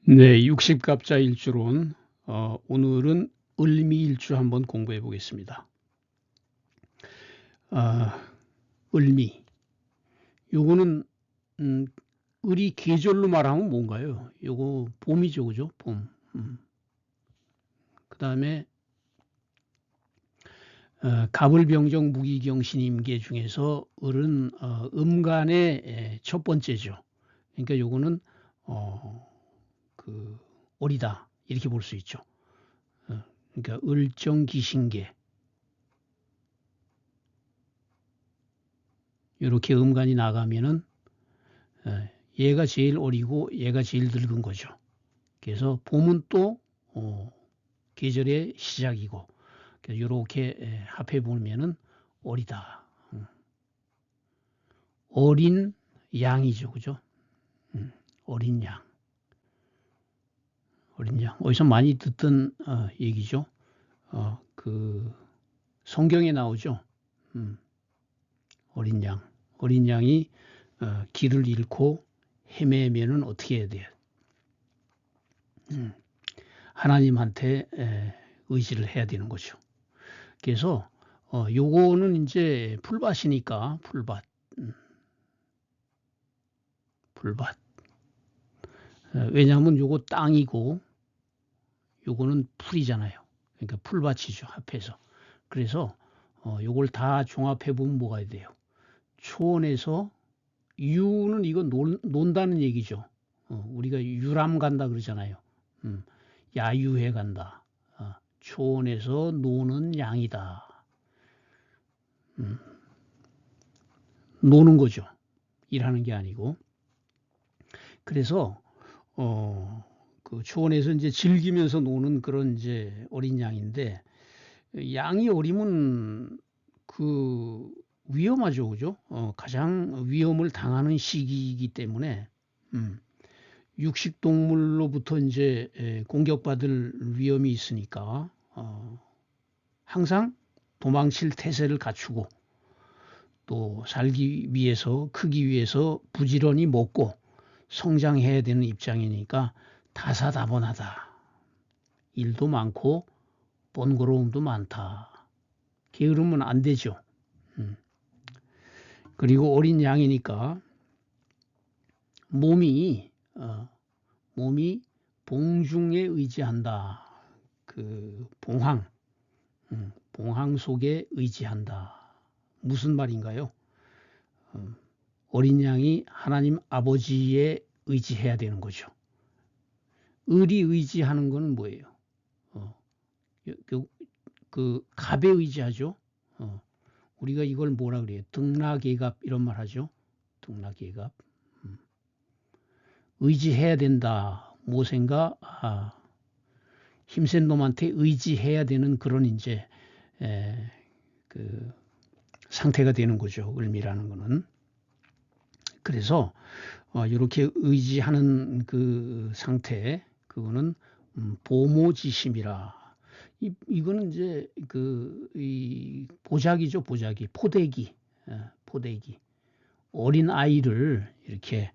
네, 60갑자 일주론. 오늘은 을미일주 한번 공부해 보겠습니다. 을미. 요거는 을이 계절로 말하면 뭔가요? 요거 봄이죠, 그죠? 봄. 그 다음에 갑을병정 무기경신임계 중에서 을은 음간의 첫 번째죠. 그러니까 요거는 을이다 이렇게 볼 수 있죠. 그러니까 을정기신계. 이렇게 음간이 나가면은 얘가 제일 어리고 얘가 제일 늙은 거죠. 그래서 봄은 또 계절의 시작이고 이렇게 합해 보면은 어리다. 어린 양이죠, 그죠? 어린 양. 어린 양. 어디서 많이 듣던 얘기죠. 그 성경에 나오죠. 어린 양. 어린 양이 길을 잃고 헤매면은 어떻게 해야 돼요? 하나님한테 의지를 해야 되는 거죠. 그래서 요거는 이제 풀밭이니까 풀밭. 왜냐하면 요거 땅이고 요거는 풀이잖아요. 그러니까 풀밭이죠, 합해서. 그래서 요걸 다 종합해 보면 뭐가 돼요? 초원에서 유는 이거 논다는 얘기죠. 우리가 유람 간다 그러잖아요. 야유해 간다. 초원에서 노는 양이다. 노는 거죠. 일하는 게 아니고. 그래서 그 초원에서 이제 즐기면서 노는 그런 이제 어린 양인데, 양이 어리면 그 위험하죠, 그죠? 가장 위험을 당하는 시기이기 때문에 육식 동물로부터 이제 공격받을 위험이 있으니까 항상 도망칠 태세를 갖추고 또 살기 위해서 크기 위해서 부지런히 먹고 성장해야 되는 입장이니까 다사다번하다. 일도 많고 번거로움도 많다. 게으르면 안 되죠. 그리고 어린 양이니까 몸이 봉중에 의지한다. 그 봉황 속에 의지한다. 무슨 말인가요? 어린 양이 하나님 아버지에 의지해야 되는 거죠. 을이 의지하는 거는 뭐예요? 그 갑에 의지하죠. 우리가 이걸 뭐라 그래요? 등락예갑 이런 말 하죠. 등락예갑. 의지해야 된다. 무엇인가 힘센 놈한테 의지해야 되는 그런 이제 그 상태가 되는 거죠. 을미라는 거는. 그래서 이렇게 의지하는 그 상태, 그거는 보모지심이라. 이거는 이제 이 보자기죠, 보자기, 포대기, 포대기. 어린 아이를 이렇게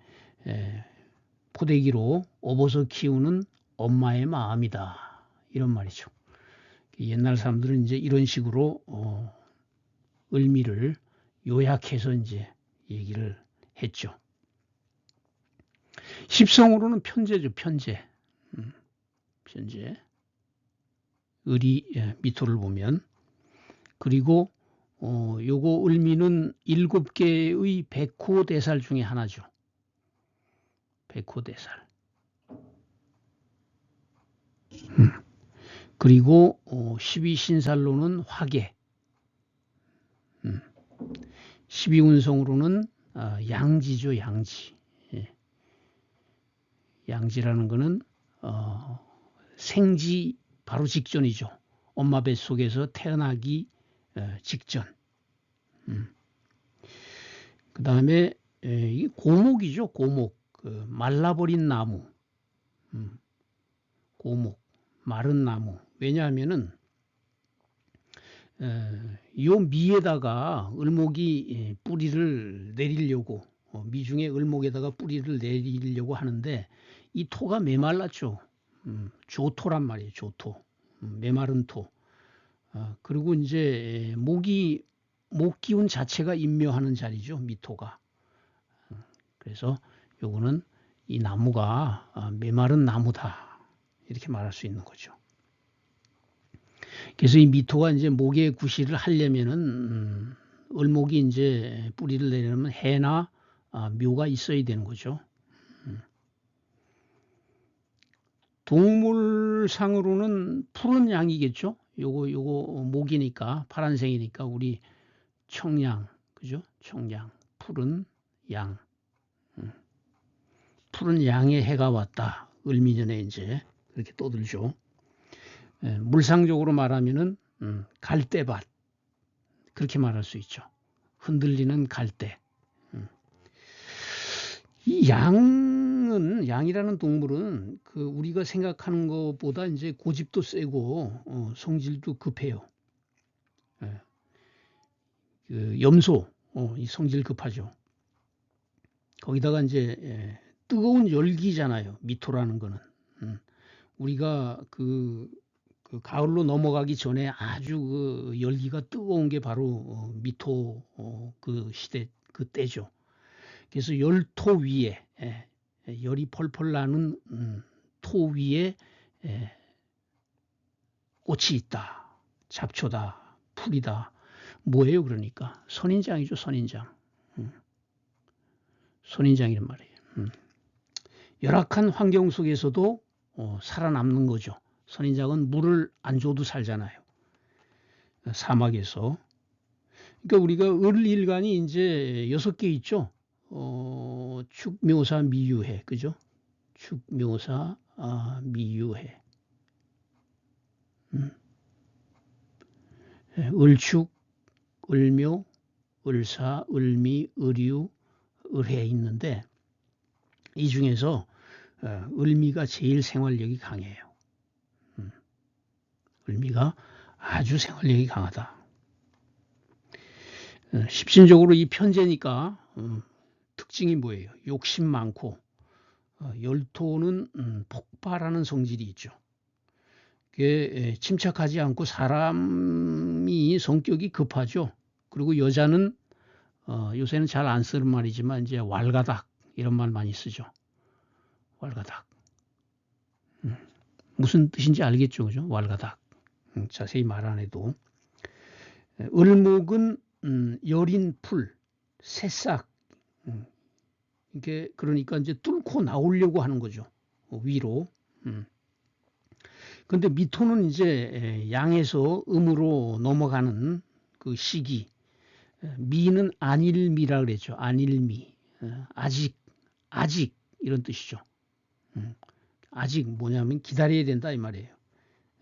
포대기로 업어서 키우는 엄마의 마음이다. 이런 말이죠. 옛날 사람들은 이제 이런 식으로 을미를 요약해서 이제 얘기를 했죠. 십성으로는 편제죠, 편제. 편제. 을이 미토를 보면. 그리고 요거 을미는 7개의 백호대살 중에 하나죠. 백호대살. 그리고 12신살로는 화계. 12운성으로는 양지죠, 양지. 양지라는 거는 생지 바로 직전이죠. 엄마 뱃속에서 태어나기 직전. 그 다음에 고목이죠, 고목. 말라버린 나무. 고목, 마른 나무. 왜냐하면은 요 미에다가 을목이 뿌리를 내리려고, 미중에 을목에다가 뿌리를 내리려고 하는데 이 토가 메말랐죠. 조토란 말이에요. 조토. 메마른 토. 그리고 이제 목 기운 자체가 임묘하는 자리죠. 미토가. 그래서 요거는 이 나무가 메마른 나무다. 이렇게 말할 수 있는 거죠. 그래서 이 미토가 이제 목에 구실을 하려면은 을목이 이제 뿌리를 내려면 해나 묘가 있어야 되는 거죠. 동물상으로는 푸른 양이겠죠. 요거 목이니까 파란색이니까 우리 청양, 그죠? 청양, 푸른 양. 푸른 양의 해가 왔다. 을미년에 이제 그렇게 떠들죠. 물상적으로 말하면은 갈대밭 그렇게 말할 수 있죠. 흔들리는 갈대. 이 양이라는 동물은 그 우리가 생각하는 것보다 이제 고집도 세고 성질도 급해요. 그 염소 이 성질 급하죠. 거기다가 이제 뜨거운 열기잖아요. 미토라는 거는 우리가 그 가을로 넘어가기 전에 아주 그 열기가 뜨거운 게 바로 미토 그 시대 그 때죠. 그래서 열토 위에 열이 펄펄 나는 토 위에 꽃이 있다. 잡초다. 풀이다. 뭐예요 그러니까? 선인장이죠. 선인장. 선인장이란 말이에요. 열악한 환경 속에서도 살아남는 거죠. 선인장은 물을 안 줘도 살잖아요. 사막에서. 그러니까 우리가 을일간이 이제 6개 있죠. 축묘사 미유해, 그죠? 축묘사 미유해. 을축, 을묘, 을사, 을미, 을유, 을해 있는데 이 중에서 을미가 제일 생활력이 강해요. 을미가 아주 생활력이 강하다. 십신적으로 이 편제니까 특징이 뭐예요? 욕심 많고 열토는 폭발하는 성질이 있죠. 그게 침착하지 않고 사람이 성격이 급하죠. 그리고 여자는 요새는 잘 안 쓰는 말이지만 이제 왈가닥 이런 말 많이 쓰죠. 왈가닥. 무슨 뜻인지 알겠죠, 그죠? 왈가닥. 자세히 말 안 해도. 을목은 여린 풀, 새싹. 이게 그러니까 이제 뚫고 나오려고 하는 거죠. 위로. 근데 미토는 이제 양에서 음으로 넘어가는 그 시기. 미는 안일미라 그랬죠. 안일미. 아직 이런 뜻이죠. 아직 뭐냐면 기다려야 된다 이 말이에요.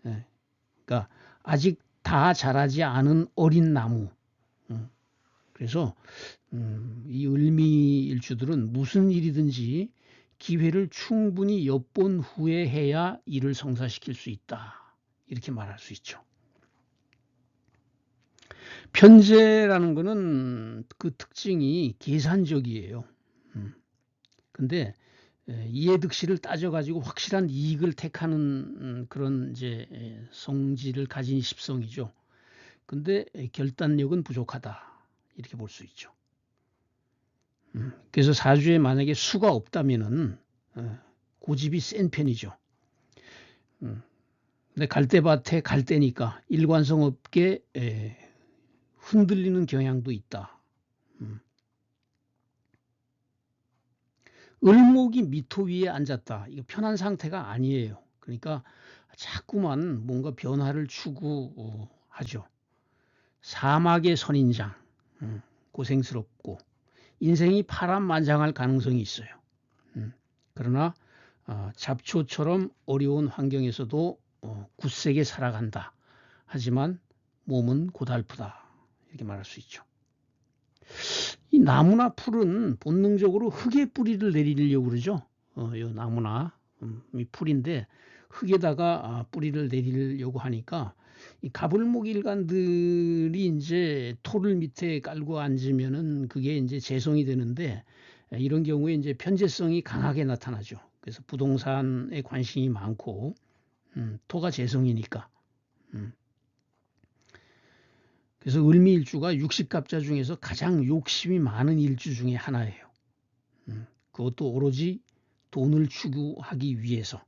그러니까 아직 다 자라지 않은 어린 나무. 그래서 이 을미일주들은 무슨 일이든지 기회를 충분히 엿본 후에 해야 일을 성사시킬 수 있다. 이렇게 말할 수 있죠. 편제라는 거는 그 특징이 계산적이에요. 근데 이해득실을 따져가지고 확실한 이익을 택하는 그런 이제 성질을 가진 십성이죠. 근데 결단력은 부족하다. 이렇게 볼 수 있죠. 그래서 사주에 만약에 수가 없다면은 고집이 센 편이죠. 근데 갈대밭에 갈대니까 일관성 없게 흔들리는 경향도 있다. 을목이 미토 위에 앉았다. 이거 편한 상태가 아니에요. 그러니까 자꾸만 뭔가 변화를 추구하죠. 사막의 선인장, 고생스럽고 인생이 파란만장할 가능성이 있어요. 그러나 잡초처럼 어려운 환경에서도 굳세게 살아간다. 하지만 몸은 고달프다. 이렇게 말할 수 있죠. 이 나무나 풀은 본능적으로 흙에 뿌리를 내리려고 그러죠. 이 나무나 이 풀인데 흙에다가 뿌리를 내리려고 하니까 이 가불목일간들이 이제 토를 밑에 깔고 앉으면은 그게 이제 재성이 되는데 이런 경우에 이제 편재성이 강하게 나타나죠. 그래서 부동산에 관심이 많고, 토가 재성이니까. 그래서 을미일주가 60갑자 중에서 가장 욕심이 많은 일주 중에 하나예요. 그것도 오로지 돈을 추구하기 위해서.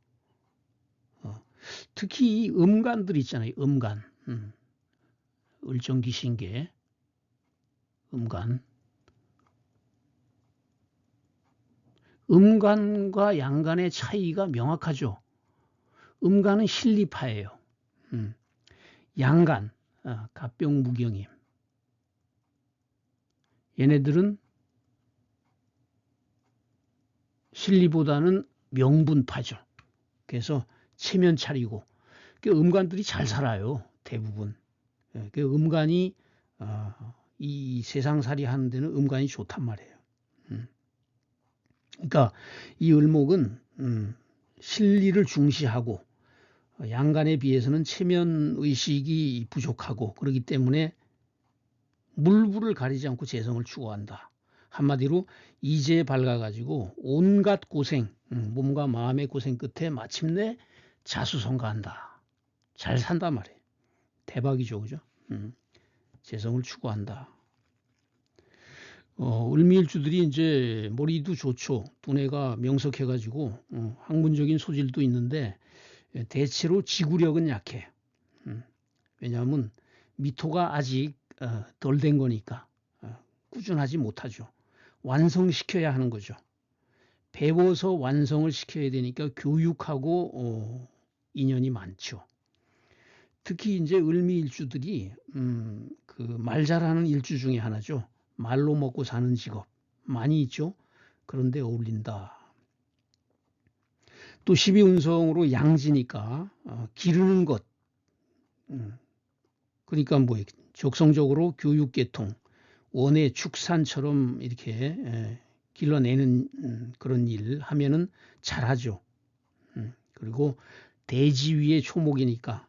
특히 이 음간들 있잖아요. 음간. 을정기신계, 음간. 음간과 양간의 차이가 명확하죠. 음간은 실리파예요. 양간, 갑병무경임. 얘네들은 실리보다는 명분파죠. 그래서 체면 차리고, 음간들이 잘 살아요. 대부분. 음간이 이 세상살이 하는 데는 음간이 좋단 말이에요. 그러니까 이 을목은 실리를 중시하고 양간에 비해서는 체면 의식이 부족하고 그렇기 때문에 물불을 가리지 않고 재성을 추구한다. 한마디로 이제에 밝아가지고 온갖 고생, 몸과 마음의 고생 끝에 마침내 자수성가한다. 잘 산단 말이에요. 대박이죠, 그죠? 재성을 추구한다. 을미일주들이 이제 머리도 좋죠. 두뇌가 명석해가지고 학문적인 소질도 있는데 대체로 지구력은 약해. 왜냐하면 미토가 아직 덜 된 거니까 꾸준하지 못하죠. 완성시켜야 하는 거죠. 배워서 완성을 시켜야 되니까 교육하고 인연이 많죠. 특히 이제 을미일주들이 그 말 잘하는 일주 중에 하나죠. 말로 먹고 사는 직업 많이 있죠. 그런데 어울린다. 또 12운성으로 양지니까 기르는 것. 그러니까 뭐 적성적으로 교육계통, 원의 축산처럼 이렇게 길러내는 그런 일 하면은 잘하죠. 그리고 대지 위의 초목이니까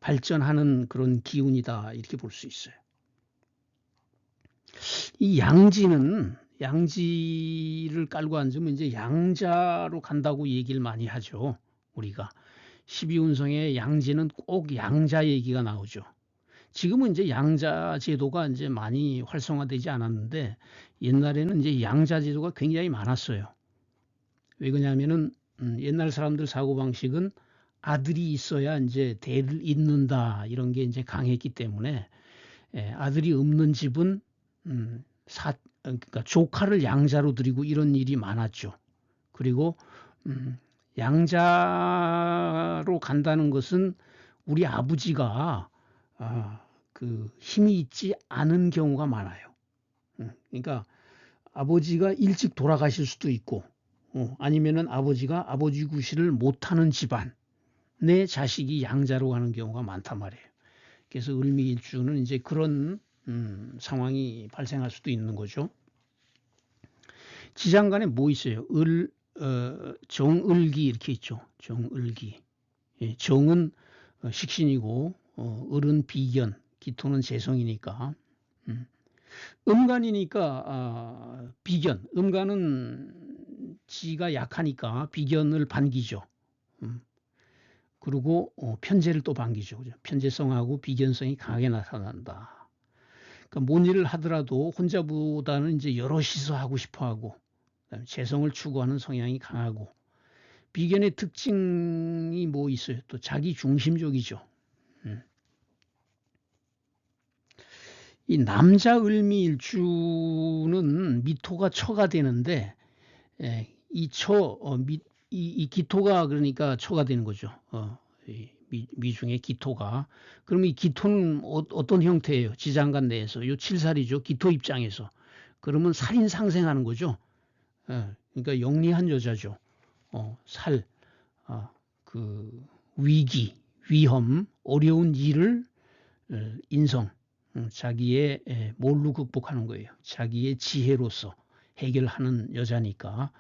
발전하는 그런 기운이다 이렇게 볼 수 있어요. 이 양지를 깔고 앉으면 이제 양자로 간다고 얘기를 많이 하죠. 우리가 12운성의 양지는 꼭 양자 얘기가 나오죠. 지금은 이제 양자 제도가 이제 많이 활성화되지 않았는데 옛날에는 이제 양자 제도가 굉장히 많았어요. 왜 그러냐면은 옛날 사람들 사고 방식은 아들이 있어야 이제 대를 잇는다 이런 게 이제 강했기 때문에 아들이 없는 집은 그러니까 조카를 양자로 들이고 이런 일이 많았죠. 그리고 양자로 간다는 것은 우리 아버지가 그 힘이 있지 않은 경우가 많아요. 그러니까 아버지가 일찍 돌아가실 수도 있고 아니면은 아버지가 아버지 구실을 못하는 집안 내 자식이 양자로 가는 경우가 많단 말이에요. 그래서 을미일주는 이제 그런 상황이 발생할 수도 있는 거죠. 지장간에 뭐 있어요? 정을기 이렇게 있죠. 정을기. 정은 식신이고 을은 비견, 기토는 재성이니까. 음간이니까 비견. 음간은 지가 약하니까 비견을 반기죠. 그리고 편재를 또 반기죠. 그죠? 편재성하고 비견성이 강하게 나타난다. 그러니까 뭔 일을 하더라도 혼자보다는 이제 여럿이서 하고 싶어하고 재성을 추구하는 성향이 강하고 비견의 특징이 뭐 있어요? 또 자기 중심적이죠. 이 남자 을미일주는 미토가 처가 되는데 이 기토가 그러니까 처가 되는 거죠. 미중의 기토가. 그럼 이 기토는 어떤 형태예요? 지장간 내에서 요 칠살이죠. 기토 입장에서. 그러면 살인 상생하는 거죠. 그러니까 영리한 여자죠. 살, 그 위기, 위험, 어려운 일을 인성, 자기의 뭘로 극복하는 거예요. 자기의 지혜로서 해결하는 여자니까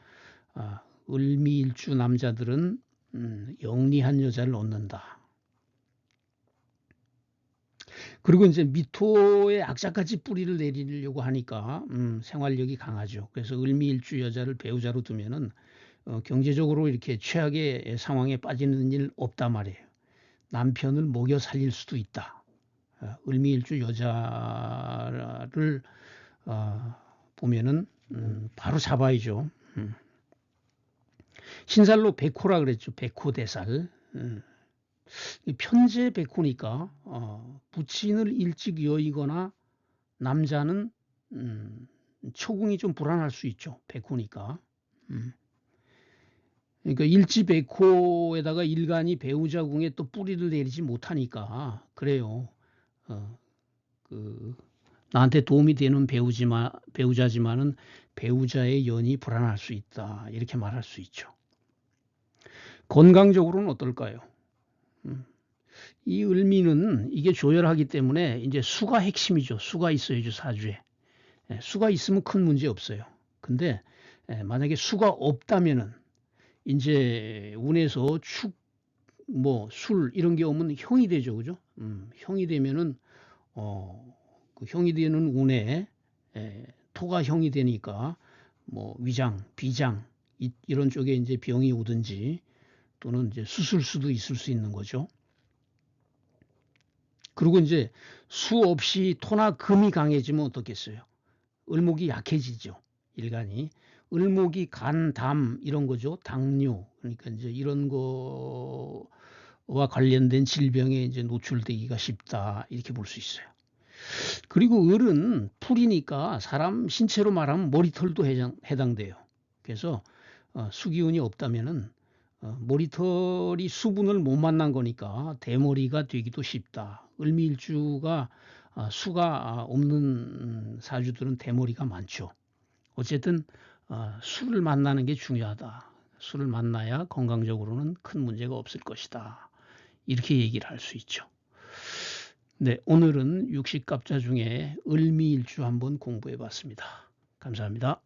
을미일주 남자들은 영리한 여자를 얻는다. 그리고 이제 미토의 악자까지 뿌리를 내리려고 하니까 생활력이 강하죠. 그래서 을미일주 여자를 배우자로 두면은 경제적으로 이렇게 최악의 상황에 빠지는 일 없단 말이에요. 남편을 먹여 살릴 수도 있다. 을미일주 여자를 보면은 바로 잡아야죠. 신살로 백호라 그랬죠. 백호대살. 편제 백호니까 부친을 일찍 여의거나 남자는 처궁이 좀 불안할 수 있죠. 백호니까. 그러니까 일지백호에다가 일간이 배우자 궁에 또 뿌리를 내리지 못하니까 그래요. 나한테 도움이 되는 배우자지만은 배우자의 연이 불안할 수 있다. 이렇게 말할 수 있죠. 건강적으로는 어떨까요? 이 을미는 이게 조열하기 때문에 이제 수가 핵심이죠. 수가 있어야죠, 사주에. 수가 있으면 큰 문제 없어요. 근데 만약에 수가 없다면은 이제 운에서 축, 술 이런 게 오면 형이 되죠, 그죠? 형이 되면은 그 형이 되는 운에 토가 형이 되니까 위장, 비장 이런 쪽에 이제 병이 오든지 또는 이제 수술수도 있을 수 있는 거죠. 그리고 이제 수 없이 토나 금이 강해지면 어떻겠어요? 을목이 약해지죠. 일간이. 을목이 간, 담 이런 거죠. 당뇨. 그러니까 이제 이런 거와 관련된 질병에 이제 노출되기가 쉽다. 이렇게 볼 수 있어요. 그리고 을은 풀이니까 사람 신체로 말하면 머리털도 해당돼요. 그래서 수기운이 없다면은 머리털이 수분을 못 만난 거니까 대머리가 되기도 쉽다. 을미일주가 수가 없는 사주들은 대머리가 많죠. 어쨌든 수를 만나는 게 중요하다. 수를 만나야 건강적으로는 큰 문제가 없을 것이다. 이렇게 얘기를 할 수 있죠. 네, 오늘은 육식갑자 중에 을미일주 한번 공부해 봤습니다. 감사합니다.